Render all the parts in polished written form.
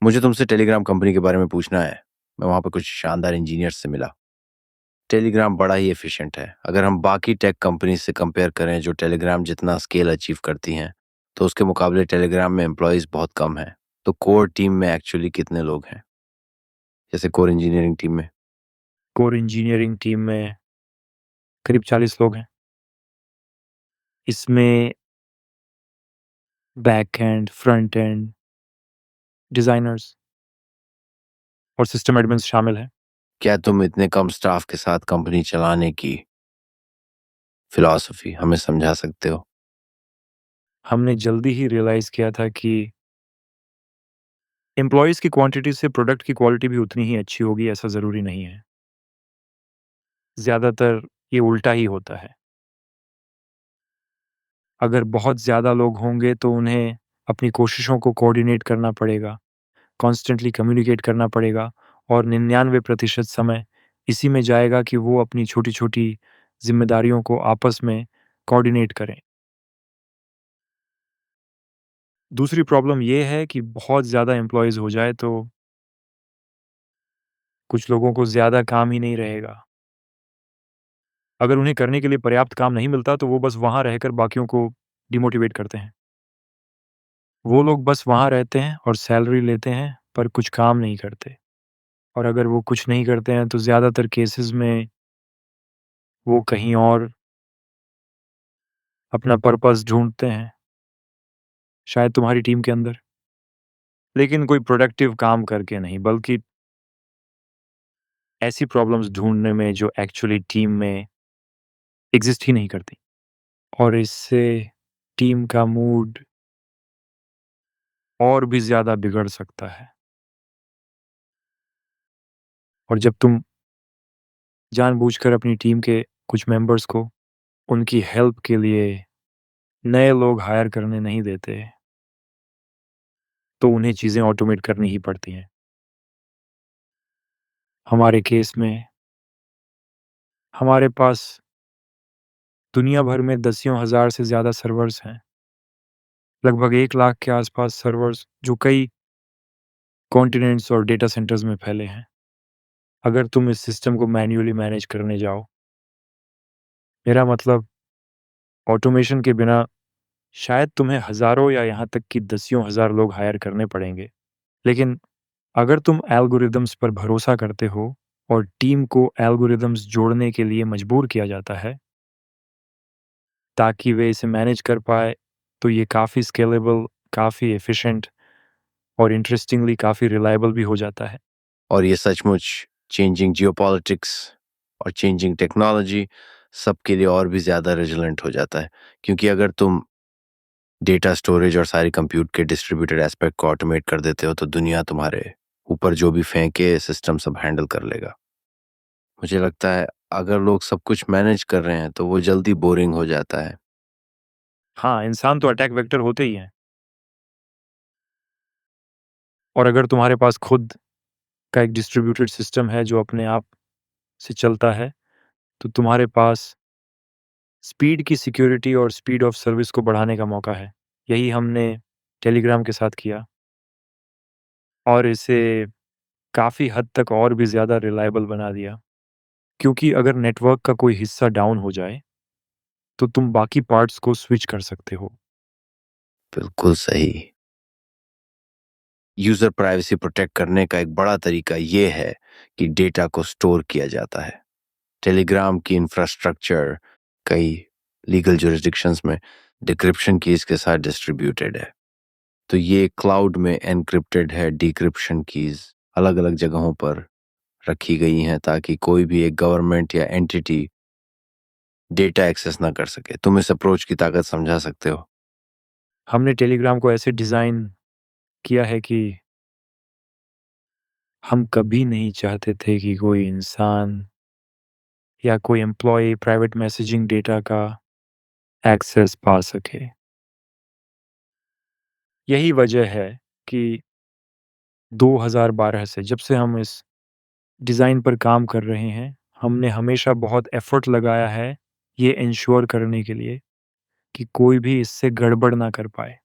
मुझे तुमसे Telegram company के बारे में पूछना है। मैं वहाँ पे कुछ शानदार इंजीनियर्स से मिला। टेलीग्राम बड़ा ही एफिशिएंट है। अगर हम बाकी टेक कंपनी से कंपेयर करें जो टेलीग्राम जितना स्केल अचीव करती हैं, तो उसके मुकाबले टेलीग्राम में एम्प्लॉयज़ बहुत कम हैं। तो कोर टीम में एक्चुअली कितने लोग हैं? जैसे कोर इंजीनियरिंग टीम में? कोर इंजीनियरिंग टीम में करीब 40 लोग हैं। इसमें back and, front end, designers और सिस्टम एडमिन्स शामिल हैं। क्या तुम इतने कम स्टाफ के साथ कंपनी चलाने की फिलॉसफी हमें समझा सकते हो? हमने जल्दी ही रियलाइज़ किया था कि एम्प्लॉइज़ की क्वांटिटी से प्रोडक्ट की क्वालिटी भी उतनी ही अच्छी होगी, ऐसा ज़रूरी नहीं है। ज़्यादातर ये उल्टा ही होता है। अगर बहुत ज़्यादा लोग होंगे तो उन्हें अपनी कोशिशों को कोऑर्डिनेट करना पड़ेगा, कॉन्स्टेंटली कम्युनिकेट करना पड़ेगा और 99% समय इसी में जाएगा कि वो अपनी छोटी-छोटी ज़िम्मेदारियों को आपस में कोऑर्डिनेट करें। दूसरी प्रॉब्लम ये है कि बहुत ज़्यादा एम्प्लॉइज़ हो जाए तो कुछ लोगों को ज़्यादा काम ही नहीं रहेगा। अगर उन्हें करने के लिए पर्याप्त काम नहीं मिलता तो वो बस वहाँ रहकर बाकियों को डिमोटिवेट करते हैं। वो लोग बस वहाँ रहते हैं और सैलरी लेते हैं पर कुछ काम नहीं करते। और अगर वो कुछ नहीं करते हैं तो ज़्यादातर केसेज़ में वो कहीं और अपना पर्पस ढूँढते हैं, शायद तुम्हारी टीम के अंदर। लेकिन कोई प्रोडक्टिव काम करके नहीं, बल्कि ऐसी प्रॉब्लम्स ढूँढने में जो एक्चुअली टीम में एग्ज़िस्ट ही नहीं करती। और इससे टीम का मूड और भी ज़्यादा बिगड़ सकता है। और जब तुम जानबूझकर अपनी टीम के कुछ मेंबर्स को उनकी हेल्प के लिए नए लोग हायर करने नहीं देते, तो उन्हें चीज़ें ऑटोमेट करनी ही पड़ती हैं। हमारे केस में हमारे पास दुनिया भर में दसियों हज़ार से ज़्यादा सर्वर्स हैं। लगभग 1 लाख के आसपास सर्वर्स जो कई कॉन्टिनेंट्स और डेटा सेंटर्स में फैले हैं। अगर तुम इस सिस्टम को मैन्युअली मैनेज करने जाओ, मेरा मतलब ऑटोमेशन के बिना शायद तुम्हें हज़ारों या यहाँ तक कि दसियों हज़ार लोग हायर करने पड़ेंगे। लेकिन अगर तुम एल्गोरिदम्स पर भरोसा करते हो और टीम को एल्गोरिदम्स जोड़ने के लिए मजबूर किया जाता है, ताकि वे इसे मैनेज कर पाएँ, तो ये काफ़ी स्केलेबल, काफ़ी एफ़िशिएंट और इंटरेस्टिंगली काफ़ी रिलायबल भी हो जाता है। और ये सचमुच चेंजिंग जियोपॉलिटिक्स और चेंजिंग टेक्नोलॉजी सबके लिए और भी ज़्यादा रेजिलेंट हो जाता है, क्योंकि अगर तुम डेटा स्टोरेज और सारी कंप्यूट के डिस्ट्रीब्यूटेड एस्पेक्ट को ऑटोमेट कर देते हो तो दुनिया तुम्हारे ऊपर जो भी फेंके सिस्टम सब हैंडल कर लेगा। मुझे लगता है अगर लोग सब कुछ मैनेज कर रहे हैं तो वो जल्दी बोरिंग हो जाता है। हाँ, इंसान तो अटैक वेक्टर होते ही हैं। और अगर तुम्हारे पास खुद का एक डिस्ट्रीब्यूटेड सिस्टम है जो अपने आप से चलता है, तो तुम्हारे पास स्पीड की सिक्योरिटी और स्पीड ऑफ सर्विस को बढ़ाने का मौका है। यही हमने टेलीग्राम के साथ किया और इसे काफ़ी हद तक और भी ज़्यादा रिलायबल बना दिया। क्योंकि अगर नेटवर्क का कोई हिस्सा डाउन हो जाए, तो तुम बाकी पार्ट्स को स्विच कर सकते हो। बिल्कुल सही। यूजर प्राइवेसी प्रोटेक्ट करने का एक बड़ा तरीका ये है कि डेटा को स्टोर किया जाता है। टेलीग्राम की इंफ्रास्ट्रक्चर कई लीगल जुरिस्डिक्शंस में डिक्रिप्शन कीज के साथ डिस्ट्रीब्यूटेड है। तो ये क्लाउड में एनक्रिप्टेड है। डिक्रिप्शन कीज अलग अलग जगहों पर रखी गई हैं ताकि कोई भी एक गवर्नमेंट या एंटिटी डेटा एक्सेस ना कर सके। तुम इस अप्रोच की ताकत समझा सकते हो? हमने टेलीग्राम को ऐसे डिज़ाइन किया है कि हम कभी नहीं चाहते थे कि कोई इंसान या कोई एम्प्लॉयी प्राइवेट मैसेजिंग डेटा का एक्सेस पा सके। यही वजह है कि 2012 से जब से हम इस डिज़ाइन पर काम कर रहे हैं, हमने हमेशा बहुत एफ़र्ट लगाया है ये एन्श्योर करने के लिए कि कोई भी इससे गड़बड़ ना कर पाए।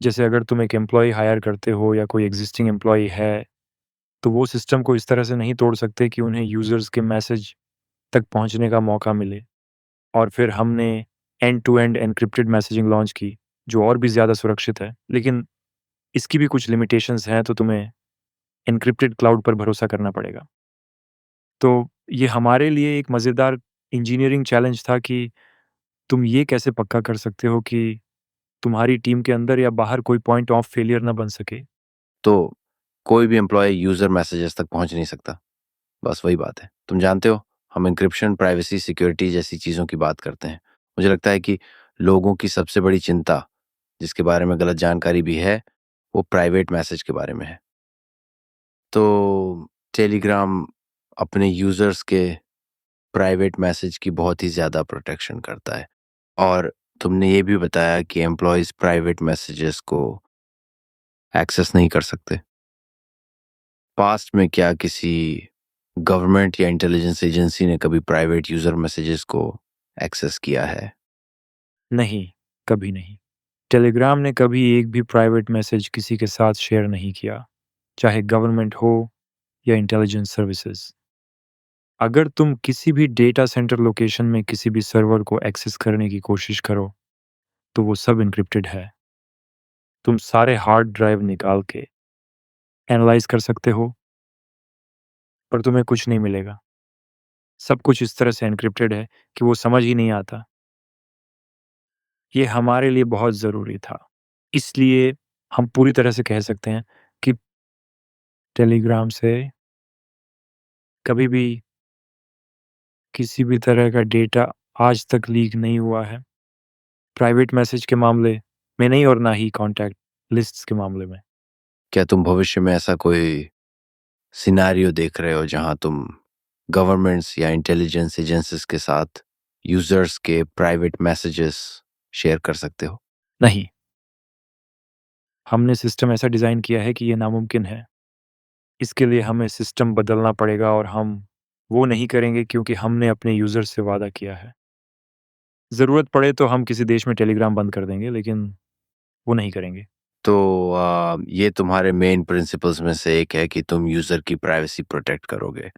जैसे अगर तुम एक एम्प्लॉयी हायर करते हो या कोई एग्जिस्टिंग एम्प्लॉयी है, तो वो सिस्टम को इस तरह से नहीं तोड़ सकते कि उन्हें यूज़र्स के मैसेज तक पहुँचने का मौका मिले। और फिर हमने end to end encrypted messaging launch की, जो और भी ज़्यादा सुरक्षित है। लेकिन इसकी भी कुछ लिमिटेशंस हैं, तो तुम्हें एन्क्रिप्टेड क्लाउड पर भरोसा करना पड़ेगा। तो ये हमारे लिए एक मज़ेदार इंजीनियरिंग चैलेंज था कि तुम ये कैसे पक्का कर सकते हो कि तुम्हारी टीम के अंदर या बाहर कोई पॉइंट ऑफ फेलियर ना बन सके। तो कोई भी एम्प्लॉय यूजर मैसेजेस तक पहुंच नहीं सकता। बस वही बात है। तुम जानते हो, हम एन्क्रिप्शन, प्राइवेसी, सिक्योरिटी जैसी चीज़ों की बात करते हैं। मुझे लगता है कि लोगों की सबसे बड़ी चिंता, जिसके बारे में गलत जानकारी भी है, वो प्राइवेट मैसेज के बारे में है। तो टेलीग्राम अपने यूजर्स के प्राइवेट मैसेज की बहुत ही ज़्यादा प्रोटेक्शन करता है। और तुमने ये भी बताया कि एम्प्लॉयज़ प्राइवेट मैसेजेस को एक्सेस नहीं कर सकते। पास्ट में क्या किसी गवर्नमेंट या इंटेलिजेंस एजेंसी ने कभी प्राइवेट यूजर मैसेजेस को एक्सेस किया है? नहीं, कभी नहीं। टेलीग्राम ने कभी एक भी प्राइवेट मैसेज किसी के साथ शेयर नहीं किया, चाहे गवर्नमेंट हो या इंटेलिजेंस सर्विसेज। अगर तुम किसी भी डेटा सेंटर लोकेशन में किसी भी सर्वर को एक्सेस करने की कोशिश करो, तो वो सब एन्क्रिप्टेड है। तुम सारे हार्ड ड्राइव निकाल के एनालाइज कर सकते हो, पर तुम्हें कुछ नहीं मिलेगा। सब कुछ इस तरह से एन्क्रिप्टेड है कि वो समझ ही नहीं आता। ये हमारे लिए बहुत ज़रूरी था। इसलिए हम पूरी तरह से कह सकते हैं कि टेलीग्राम से कभी भी किसी भी तरह का डेटा आज तक लीक नहीं हुआ है। प्राइवेट मैसेज के मामले में नहीं, और ना ही कॉन्टैक्ट लिस्ट्स के मामले में। क्या तुम भविष्य में ऐसा कोई सिनेरियो देख रहे हो जहां तुम गवर्नमेंट्स या इंटेलिजेंस एजेंसीज के साथ यूजर्स के प्राइवेट मैसेजेस शेयर कर सकते हो? नहीं, हमने सिस्टम ऐसा डिज़ाइन किया है कि ये नामुमकिन है। इसके लिए हमें सिस्टम बदलना पड़ेगा, और हम वो नहीं करेंगे क्योंकि हमने अपने यूज़र्स से वादा किया है। ज़रूरत पड़े तो हम किसी देश में टेलीग्राम बंद कर देंगे, लेकिन वो नहीं करेंगे। तो ये तुम्हारे मेन प्रिंसिपल्स में से एक है कि तुम यूजर की प्राइवेसी प्रोटेक्ट करोगे।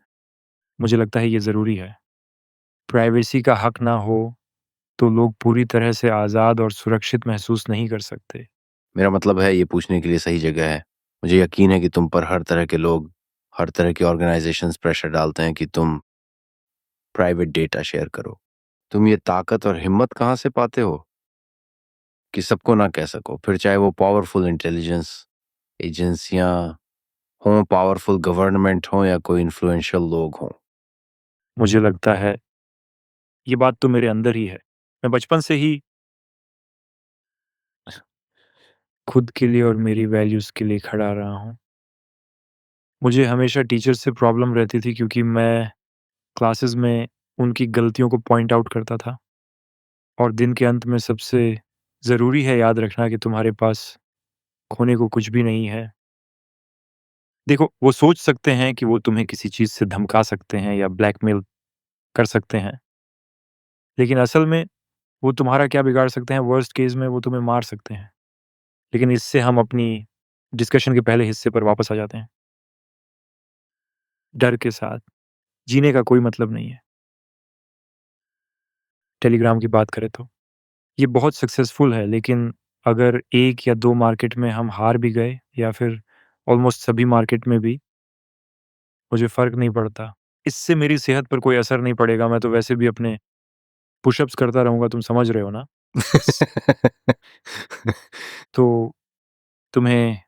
मुझे लगता है ये ज़रूरी है। प्राइवेसी का हक ना हो, तो लोग पूरी तरह से आज़ाद और सुरक्षित महसूस नहीं कर सकते। मेरा मतलब है, ये पूछने के लिए सही जगह है। मुझे यकीन है कि तुम पर हर तरह के लोग, हर तरह की ऑर्गेनाइजेशंस प्रेशर डालते हैं कि तुम प्राइवेट डेटा शेयर करो। तुम ये ताकत और हिम्मत कहाँ से पाते हो कि सबको ना कह सको, फिर चाहे वो पावरफुल इंटेलिजेंस एजेंसियां हों, पावरफुल गवर्नमेंट हो, या कोई इन्फ्लुएंशियल लोग हों? मुझे लगता है ये बात तो मेरे अंदर ही है। मैं बचपन से ही खुद के लिए और मेरी वैल्यूज़ के लिए खड़ा रहा हूँ। मुझे हमेशा टीचर से प्रॉब्लम रहती थी क्योंकि मैं क्लासेस में उनकी गलतियों को पॉइंट आउट करता था। और दिन के अंत में सबसे ज़रूरी है याद रखना कि तुम्हारे पास खोने को कुछ भी नहीं है। देखो, वो सोच सकते हैं कि वो तुम्हें किसी चीज़ से धमका सकते हैं या ब्लैकमेल कर सकते हैं, लेकिन असल में वो तुम्हारा क्या बिगाड़ सकते हैं? वर्स्ट केस में वो तुम्हें मार सकते हैं। लेकिन इससे हम अपनी डिस्कशन के पहले हिस्से पर वापस आ जाते हैं। डर के साथ जीने का कोई मतलब नहीं है। टेलीग्राम की बात करें तो ये बहुत सक्सेसफुल है, लेकिन अगर 1 या 2 मार्केट में हम हार भी गए या फिर ऑलमोस्ट सभी मार्केट में भी, मुझे फ़र्क नहीं पड़ता। इससे मेरी सेहत पर कोई असर नहीं पड़ेगा, मैं तो वैसे भी अपने पुशअप्स करता रहूँगा, तुम समझ रहे हो ना? स तो तुम्हें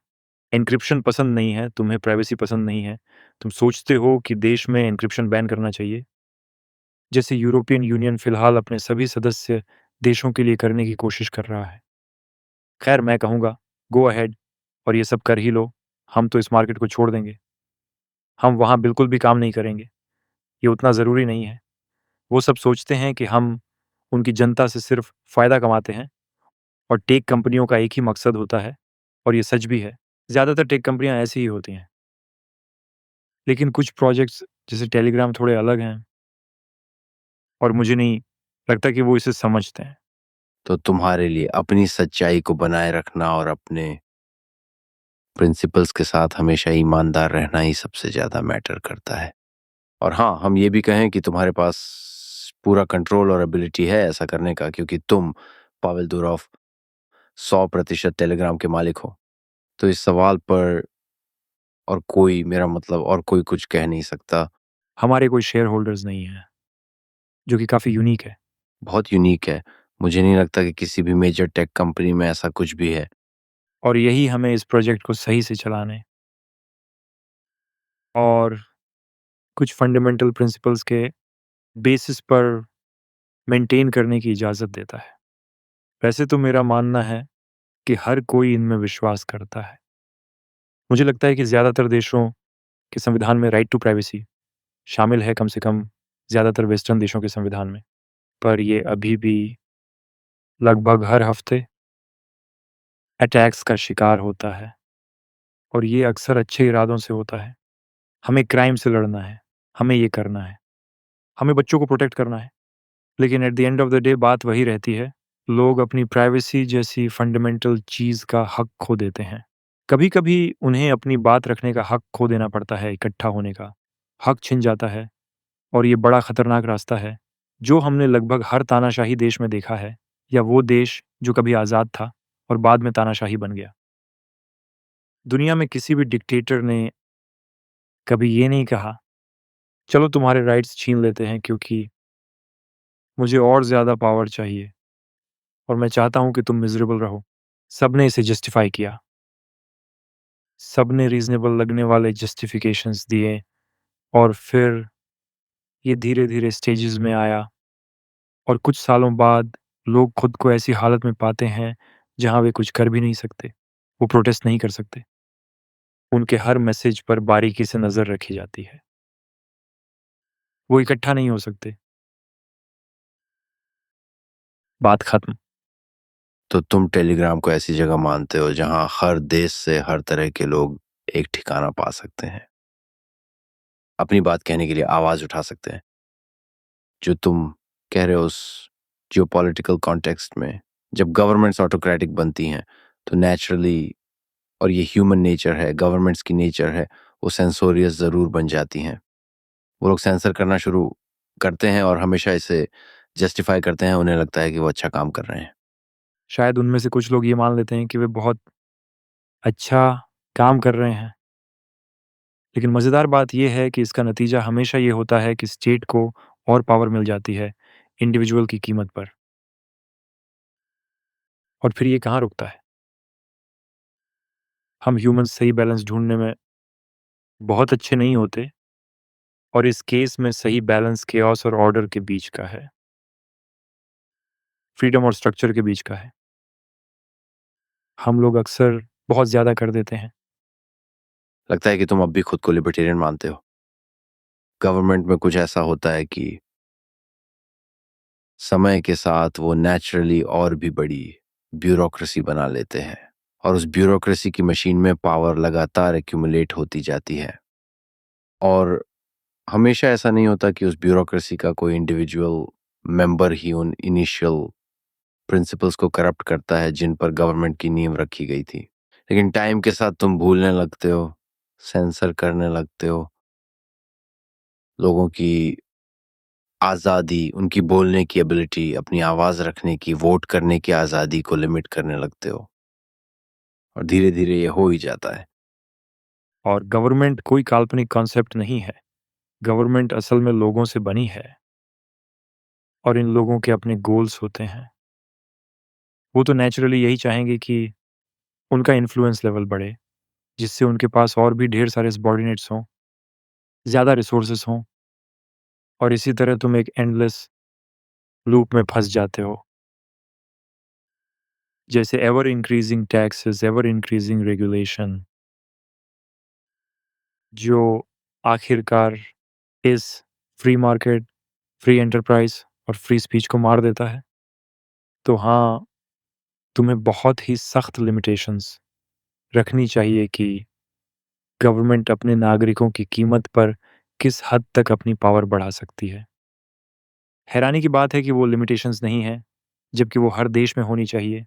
एन्क्रिप्शन पसंद नहीं है, तुम्हें प्राइवेसी पसंद नहीं है, तुम सोचते हो कि देश में एन्क्रिप्शन बैन करना चाहिए, जैसे यूरोपियन यूनियन फ़िलहाल अपने सभी सदस्य देशों के लिए करने की कोशिश कर रहा है। ख़ैर, मैं कहूँगा, गो अहेड और ये सब कर ही लो, हम तो इस मार्केट को छोड़ देंगे। हम वहाँ बिल्कुल भी काम नहीं करेंगे, ये उतना ज़रूरी नहीं है। वो सब सोचते हैं कि हम उनकी जनता से सिर्फ़ फ़ायदा कमाते हैं, और टेक कंपनियों का एक ही मकसद होता है, और ये सच भी है। ज़्यादातर टेक कंपनियाँ ऐसी ही होती हैं। लेकिन कुछ प्रोजेक्ट्स जैसे टेलीग्राम थोड़े अलग हैं, और मुझे नहीं लगता कि वो इसे समझते हैं। तो तुम्हारे लिए अपनी सच्चाई को बनाए रखना और अपने प्रिंसिपल्स के साथ हमेशा ईमानदार रहना ही सबसे ज़्यादा मैटर करता है। और हाँ, हम ये भी कहें कि तुम्हारे पास पूरा कंट्रोल और एबिलिटी है ऐसा करने का, क्योंकि तुम पावेल दुरोव 100% टेलीग्राम के मालिक हो। तो इस सवाल पर और कोई, मेरा मतलब और कोई कुछ कह नहीं सकता। हमारे कोई शेयर होल्डर्स नहीं हैं, जो कि काफ़ी यूनिक है। बहुत यूनिक है। मुझे नहीं लगता कि किसी भी मेजर टेक कंपनी में ऐसा कुछ भी है। और यही हमें इस प्रोजेक्ट को सही से चलाने और कुछ फंडामेंटल प्रिंसिपल्स के बेसिस पर मेंटेन करने की इजाज़त देता है। वैसे तो मेरा मानना है कि हर कोई इनमें विश्वास करता है। मुझे लगता है कि ज़्यादातर देशों के संविधान में राइट टू प्राइवेसी शामिल है, कम से कम ज़्यादातर वेस्टर्न देशों के संविधान में। पर ये अभी भी लगभग हर हफ्ते अटैक्स का शिकार होता है और ये अक्सर अच्छे इरादों से होता है। हमें क्राइम से लड़ना है, हमें ये करना है, हमें बच्चों को प्रोटेक्ट करना है। लेकिन at the end of the day बात वही रहती है, लोग अपनी प्राइवेसी जैसी फंडामेंटल चीज़ का हक खो देते हैं। कभी-कभी उन्हें अपनी बात रखने का हक खो देना पड़ता है, इकट्ठा होने का। हक छिन जाता है और ये बड़ा खतरनाक रास्ता है, जो हमने लगभग हर तानाशाही देश में देखा है, या वो देश जो कभी आज़ाद था और बाद में तानाशाही बन गया। दुनिया में किसी भी डिक्टेटर ने कभी ये नहीं कहा, चलो तुम्हारे राइट्स छीन लेते हैं क्योंकि मुझे और ज़्यादा पावर चाहिए और मैं चाहता हूँ कि तुम मिज़रेबल रहो। सबने इसे जस्टिफ़ाई किया। सबने रीज़नेबल लगने वाले जस्टिफ़िकेशंस दिए और फिर ये धीरे-धीरे स्टेजेस में आया और कुछ सालों बाद लोग खुद को ऐसी हालत में पाते हैं, जहाँ वे कुछ कर भी नहीं सकते। वो प्रोटेस्ट नहीं कर सकते। उनके हर मैसेज पर बारीकी से नज़र रखी जाती है। वो इकट्ठा नहीं हो सकते। बात खत्म। तो तुम टेलीग्राम को ऐसी जगह मानते हो जहां हर देश से हर तरह के लोग एक ठिकाना पा सकते हैं, अपनी बात कहने के लिए आवाज उठा सकते हैं। जो तुम कह रहे हो उस जियोपॉलिटिकल कॉन्टेक्स्ट में, जब गवर्नमेंट्स ऑटोक्रेटिक बनती हैं तो नेचुरली, और ये ह्यूमन नेचर है, गवर्नमेंट्स की नेचर है, वो सेंसोरियस ज़रूर बन जाती हैं। वो लोग सेंसर करना शुरू करते हैं और हमेशा इसे जस्टिफाई करते हैं, उन्हें लगता है कि वो अच्छा काम कर रहे हैं। शायद उनमें से कुछ लोग ये मान लेते हैं कि वे बहुत अच्छा काम कर रहे हैं। लेकिन मज़ेदार बात ये है कि इसका नतीजा हमेशा ये होता है कि स्टेट को और पावर मिल जाती है, इंडिविजुअल की कीमत पर। और फिर ये कहाँ रुकता है? हम ह्यूमन्स सही बैलेंस ढूँढने में बहुत अच्छे नहीं होते और इस केस में सही बैलेंस केओस और ऑर्डर के बीच का है, फ्रीडम और स्ट्रक्चर के बीच का है। हम लोग अक्सर बहुत ज़्यादा कर देते हैं। लगता है कि तुम अब भी खुद को लिबर्टेरियन मानते हो। गवर्नमेंट में कुछ ऐसा होता है कि समय के साथ वो नेचुरली और भी बड़ी ब्यूरोक्रेसी बना लेते हैं और उस ब्यूरोक्रेसी की मशीन में पावर लगातार एक्यूमुलेट होती जाती है। और हमेशा ऐसा नहीं होता कि उस ब्यूरोक्रेसी का कोई इंडिविजुअल मेंबर ही उन इनिशियल प्रिंसिपल्स को करप्ट करता है जिन पर गवर्नमेंट की नींव रखी गई थी। लेकिन टाइम के साथ तुम भूलने लगते हो, सेंसर करने लगते हो, लोगों की आज़ादी, उनकी बोलने की एबिलिटी, अपनी आवाज़ रखने की, वोट करने की आज़ादी को लिमिट करने लगते हो और धीरे-धीरे ये हो ही जाता है। और गवर्नमेंट कोई काल्पनिक कॉन्सेप्ट नहीं है। गवर्नमेंट असल में लोगों से बनी है और इन लोगों के अपने गोल्स होते हैं। वो तो नेचुरली यही चाहेंगे कि उनका इन्फ्लुएंस लेवल बढ़े, जिससे उनके पास और भी ढेर सारे सबॉर्डिनेट्स हों, ज़्यादा रिसोर्सेस हों और इसी तरह तुम एक एंडलेस लूप में फँस जाते हो। जैसे ever increasing taxes, ever increasing regulation, जो आखिरकार इस फ्री मार्केट, फ्री एंटरप्राइज़ और फ्री स्पीच को मार देता है। तो हाँ, तुम्हें बहुत ही सख्त लिमिटेशंस रखनी चाहिए कि गवर्नमेंट अपने नागरिकों की कीमत पर किस हद तक अपनी पावर बढ़ा सकती है। हैरानी की बात है कि वो लिमिटेशंस नहीं हैं, जबकि वो हर देश में होनी चाहिए,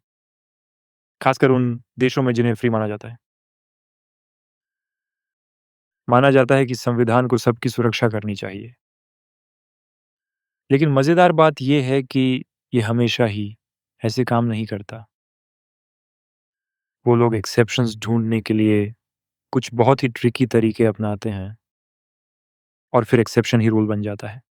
खासकर उन देशों में जिन्हें फ्री माना जाता है। माना जाता है कि संविधान को सबकी सुरक्षा करनी चाहिए। लेकिन मज़ेदार बात ये है कि ये हमेशा ही ऐसे काम नहीं करता। वो लोग एक्सेप्शंस ढूँढने के लिए कुछ बहुत ही ट्रिकी तरीके अपनाते हैं और फिर एक्सेप्शन ही रूल बन जाता है।